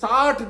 60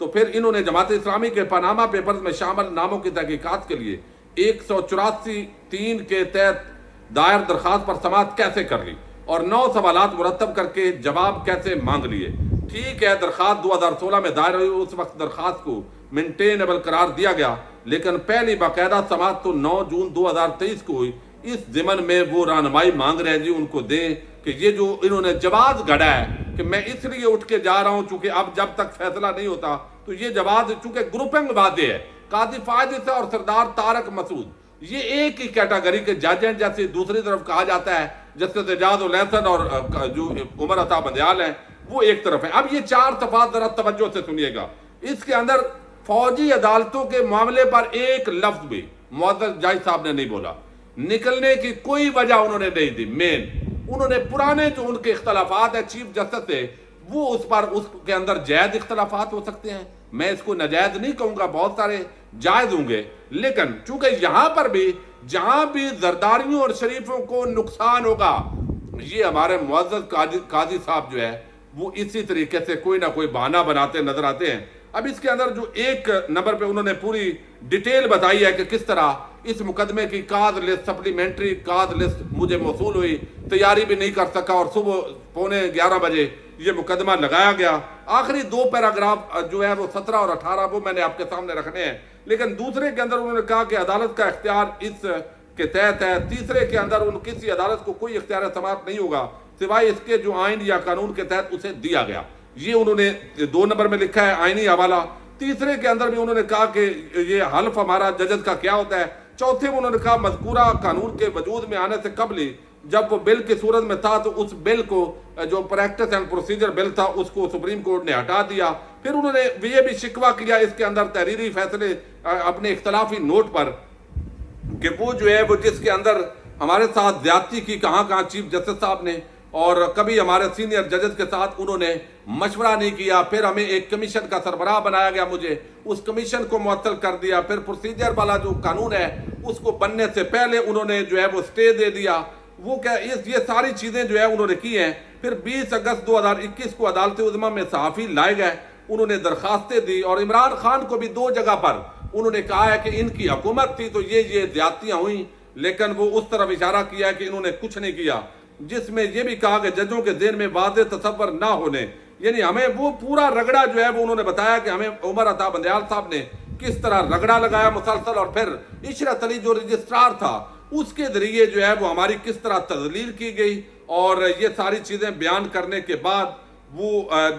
تو پھر انہوں نے جماعت اسلامی کے پاناما پیپرز میں شامل ناموں کی تحقیقات کے لیے 184(3) کے تحت دائر درخواست پر سماعت کیسے کر لی اور 9 سوالات مرتب کر کے جواب کیسے مانگ لیے۔ ٹھیک ہے، درخواست 2016 میں دائر ہوئی، اس وقت درخواست کو مینٹینیبل قرار دیا گیا، لیکن پہلی باقاعدہ سماعت تو 9 جون 2023 کو ہوئی۔ اس ضمن میں وہ رہنمائی مانگ رہے ہیں جی ان کو دیں کہ یہ جو انہوں نے جواز گھڑا ہے کہ میں اس لیے اٹھ کے جا رہا ہوں چونکہ اب جب تک فیصلہ نہیں ہوتا، تو یہ جواز چونکہ گروپنگ واضح ہے، قاضی فائد عیسی اور سردار طارق مسعود یہ ایک ہی کیٹاگری کے جج ہیں، جیسے دوسری طرف کہا جاتا ہے جسٹس اعجاز الحسن اور جو عمر عطا بندیال ہیں وہ ایک طرف ہیں۔ اب یہ 4 صفحات ذرا توجہ سے سنیے گا، اس کے اندر فوجی عدالتوں کے معاملے پر ایک لفظ بھی معزز جج صاحب نے نہیں بولا، نکلنے کی کوئی وجہ انہوں نے نہیں دی۔ مین انہوں نے پرانے جو ان کے اختلافات ہیں چیف جسٹس سے، وہ اس پر اس کے اندر جائز اختلافات ہو سکتے ہیں، میں اس کو ناجائز نہیں کہوں گا، بہت سارے جائز ہوں گے، لیکن چونکہ یہاں پر بھی جہاں بھی زرداریوں اور شریفوں کو نقصان ہوگا، یہ ہمارے معزز قاضی صاحب جو ہے وہ اسی طریقے سے کوئی نہ کوئی بہانہ بناتے نظر آتے ہیں۔ اب اس کے اندر جو 1 نمبر پہ انہوں نے پوری ڈیٹیل بتائی ہے کہ کس طرح اس مقدمے کی cause list, supplementary cause list مجھے موصول ہوئی، تیاری بھی نہیں کر سکا اور صبح 11:15 بجے یہ مقدمہ لگایا گیا۔ آخری 2 پیراگراف جو ہے وہ 17 اور 18 وہ میں نے آپ کے سامنے رکھنے ہیں، لیکن دوسرے کے اندر انہوں نے کہا کہ عدالت کا اختیار اس کے تحت ہے، تیسرے کے اندر ان کسی عدالت کو کوئی اختیار سماعت نہیں ہوگا سوائے اس کے جو آئین یا قانون کے تحت اسے دیا گیا، یہ انہوں نے 2 نمبر میں لکھا ہے آئینی حوالہ۔ تیسرے کے اندر بھی انہوں نے کہا کہ یہ حلف ہمارا ججز کا کیا ہوتا ہے۔ چوتھے میں انہوں نے کہا مذکورہ قانون کے وجود میں آنے سے قبل ہی جب وہ بل کی صورت میں تھا تو اس بل کو جو پریکٹس اینڈ پروسیجر بل تھا اس کو سپریم کورٹ نے ہٹا دیا۔ پھر انہوں نے یہ بھی شکوہ کیا اس کے اندر تحریری فیصلے اپنے اختلافی نوٹ پر کہ وہ جو ہے وہ جس کے اندر ہمارے ساتھ زیادتی کی کہاں چیف جسٹس صاحب نے، اور کبھی ہمارے سینئر ججز کے ساتھ انہوں نے مشورہ نہیں کیا، پھر ہمیں ایک کمیشن کا سربراہ بنایا گیا، مجھے اس کمیشن کو معطل کر دیا، پھر پروسیجر والا جو قانون ہے اس کو بننے سے پہلے انہوں نے جو ہے وہ سٹے دے دیا، وہ کیا یہ ساری چیزیں جو ہے انہوں نے کی ہیں۔ پھر 20 اگست 2021 کو عدالت عظمیٰ میں صحافی لائے گئے، انہوں نے درخواستیں دی اور عمران خان کو بھی 2 جگہ پر انہوں نے کہا ہے کہ ان کی حکومت تھی تو یہ زیادتیاں ہوئیں، لیکن وہ اس طرف اشارہ کیا ہے کہ انہوں نے کچھ نہیں کیا، جس میں یہ بھی کہا کہ ججوں کے ذہن میں واضح تصور نہ ہونے، یعنی ہمیں وہ پورا رگڑا جو ہے وہ انہوں نے بتایا کہ ہمیں عمر عطا بندیال صاحب نے کس طرح رگڑا لگایا مسلسل، اور پھر عشرت علی جو رجسٹرار تھا اس کے ذریعے جو ہے وہ ہماری کس طرح تذلیل کی گئی، اور یہ ساری چیزیں بیان کرنے کے بعد وہ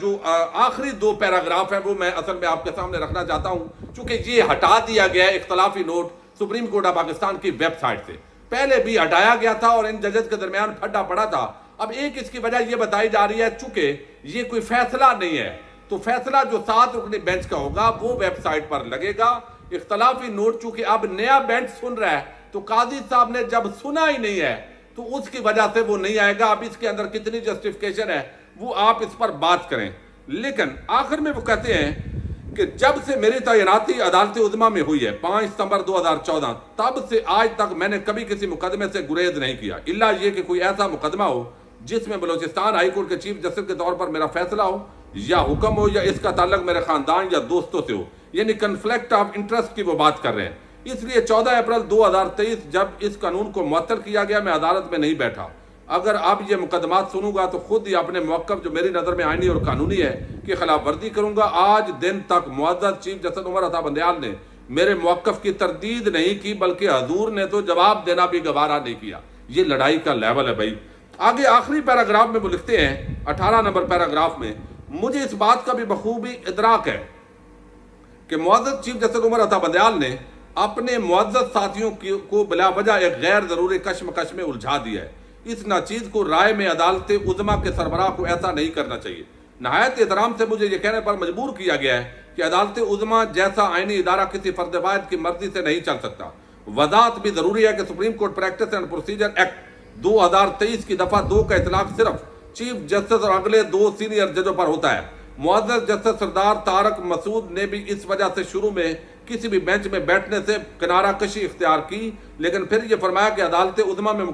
جو آخری 2 پیراگراف ہیں وہ میں اصل میں آپ کے سامنے رکھنا چاہتا ہوں، چونکہ یہ ہٹا دیا گیا ہے اختلافی note supreme court of Pakistan کی ویب سائٹ سے، پہلے بھی ہٹایا گیا تھا اور ان ججز کے درمیان پھڈا پڑا تھا۔ اب ایک اس کی وجہ یہ بتائی جا رہی ہے چونکہ یہ کوئی فیصلہ نہیں ہے تو فیصلہ جو 7 رکنی بینچ کا ہوگا وہ ویب سائٹ پر لگے گا۔ اختلافی نوٹ چونکہ اب نیا بینچ سن رہا ہے تو قاضی صاحب نے جب سنا ہی نہیں ہے تو اس کی وجہ سے وہ نہیں آئے گا۔ اب اس کے اندر کتنی جسٹیفیکیشن ہے وہ آپ اس پر بات کریں، لیکن آخر میں وہ کہتے ہیں کہ جب سے میری تعیناتی عدالت عظمیٰ میں ہوئی ہے 5 ستمبر 2014 تب سے آج تک میں نے کبھی کسی مقدمے سے گریز نہیں کیا، الا یہ کہ کوئی ایسا مقدمہ ہو جس میں بلوچستان ہائی کورٹ کے چیف جسٹس کے طور پر میرا فیصلہ ہو یا حکم ہو یا اس کا تعلق میرے خاندان یا دوستوں سے ہو، یعنی کنفلکٹ آف انٹرسٹ کی وہ بات کر رہے ہیں۔ اس لیے 14 اپریل 2023 جب اس قانون کو معطل کیا گیا میں عدالت میں نہیں بیٹھا۔ اگر اب یہ مقدمات سنوں گا تو خود ہی اپنے موقف جو میری نظر میں آئینی اور قانونی ہے کی خلاف ورزی کروں گا۔ آج دن تک معزز چیف جسٹس عمر عطا بندیال نے میرے موقف کی تردید نہیں کی بلکہ حضور نے تو جواب دینا بھی گوارا نہیں کیا۔ یہ لڑائی کا لیول ہے بھائی۔ آگے آخری پیراگراف میں وہ لکھتے ہیں 18 نمبر پیراگراف میں، مجھے اس بات کا بھی بخوبی ادراک ہے کہ معزز چیف جسٹس عمر عطا بندیال نے اپنے معزز ساتھیوں کو بلا وجہ ایک غیر ضروری کشمکش میں الجھا دیا ہے۔ اس ناچیز کو رائے میں عدالت عظمیٰ کے سربراہ کو ایسا نہیں کرنا چاہیے۔ نہایت احترام سے مجھے یہ کہنے پر مجبور کیا گیا ہے کہ عدالت عظمیٰ جیسا آئینی ادارہ کسی فرد واحد کی مرضی سے نہیں چل سکتا۔ وضاحت بھی ضروری ہے کہ supreme court practice and procedure act 2023 کی دفعہ 2 کا اطلاق صرف چیف جسٹس اور اگلے 2 سینئر ججوں پر ہوتا ہے۔ معزز جسٹس سردار طارق مسعود نے بھی اس وجہ سے شروع میں کسی بھی بینچ میں بیٹھنے سے کنارہ کشی اختیار کی، لیکن پھر یہ فرمایا کہ عدالت عظمیٰ میں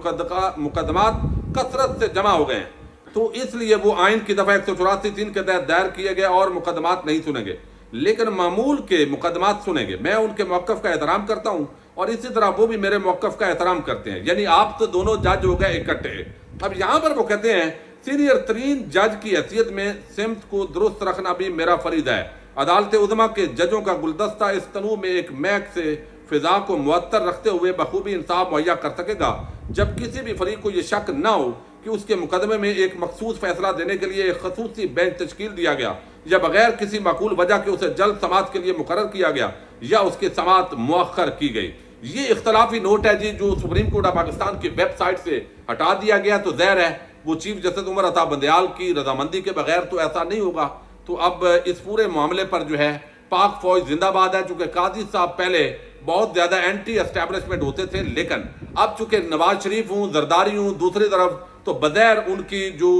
مقدمات کثرت سے جمع ہو گئے ہیں تو اس لیے وہ آئین کی دفعہ 184(3) کے تحت دائر کیے گئے اور مقدمات نہیں سنے گے، لیکن معمول کے مقدمات سنیں گے. میں ان کے موقف کا احترام کرتا ہوں اور اسی طرح وہ بھی میرے موقف کا احترام کرتے ہیں. یعنی آپ تو دونوں جج ہو گئے اکٹھے. اب یہاں پر وہ کہتے ہیں سینئر ترین جج کی حیثیت میں سمت کو درست رکھنا بھی میرا فریضہ ہے. عدالت عظمیٰ کے ججوں کا گلدستہ اس تنوع میں ایک محک سے فضا کو معطر رکھتے ہوئے بخوبی انصاف مہیا کر سکے گا جب کسی بھی فریق کو یہ شک نہ ہو کہ اس کے مقدمے میں ایک مخصوص فیصلہ دینے کے لیے ایک خصوصی بینچ تشکیل دیا گیا یا بغیر کسی معقول وجہ کے اسے جلد سماعت کے لیے مقرر کیا گیا یا اس کی سماعت مؤخر کی گئی. یہ اختلافی نوٹ ہے جی جو سپریم کورٹ آف پاکستان کی ویب سائٹ سے ہٹا دیا گیا. تو ظاہر ہے وہ چیف جسٹس عمر عطا بندیال کی رضامندی کے بغیر تو ایسا نہیں ہوگا. تو اب اس پورے معاملے پر جو ہے پاک فوج زندہ باد ہے. چونکہ قاضی صاحب پہلے بہت زیادہ اینٹی اسٹیبلشمنٹ ہوتے تھے، لیکن اب چونکہ نواز شریف ہوں، زرداری ہوں، دوسری طرف تو بظاہر ان کی جو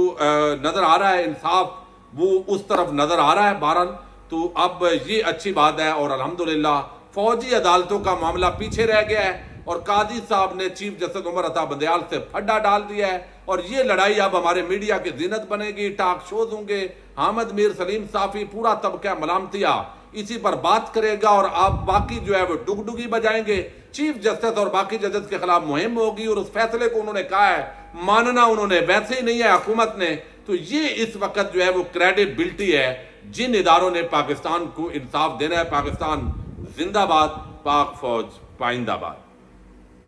نظر آ رہا ہے انصاف وہ اس طرف نظر آ رہا ہے بہرحال. تو اب یہ اچھی بات ہے اور الحمدللہ فوجی عدالتوں کا معاملہ پیچھے رہ گیا ہے اور قاضی صاحب نے چیف جسٹس عمر عطا بندیال سے پھڈا ڈال دیا ہے. اور یہ لڑائی اب ہمارے میڈیا کی زینت بنے گی، ٹاک شوز ہوں گے، حامد میر، سلیم صافی، پورا طبقہ ملامتیہ اسی پر بات کرے گا اور آپ باقی جو ہے وہ ڈگڈگی بجائیں گے. چیف جسٹس اور باقی ججز کے خلاف مہم ہوگی اور اس فیصلے کو انہوں نے کہا ہے ماننا انہوں نے ویسے ہی نہیں ہے حکومت نے. تو یہ اس وقت جو ہے وہ کریڈیبلٹی ہے جن اداروں نے پاکستان کو انصاف دینا ہے. پاکستان زندہ باد، پاک فوج پائندہ باد.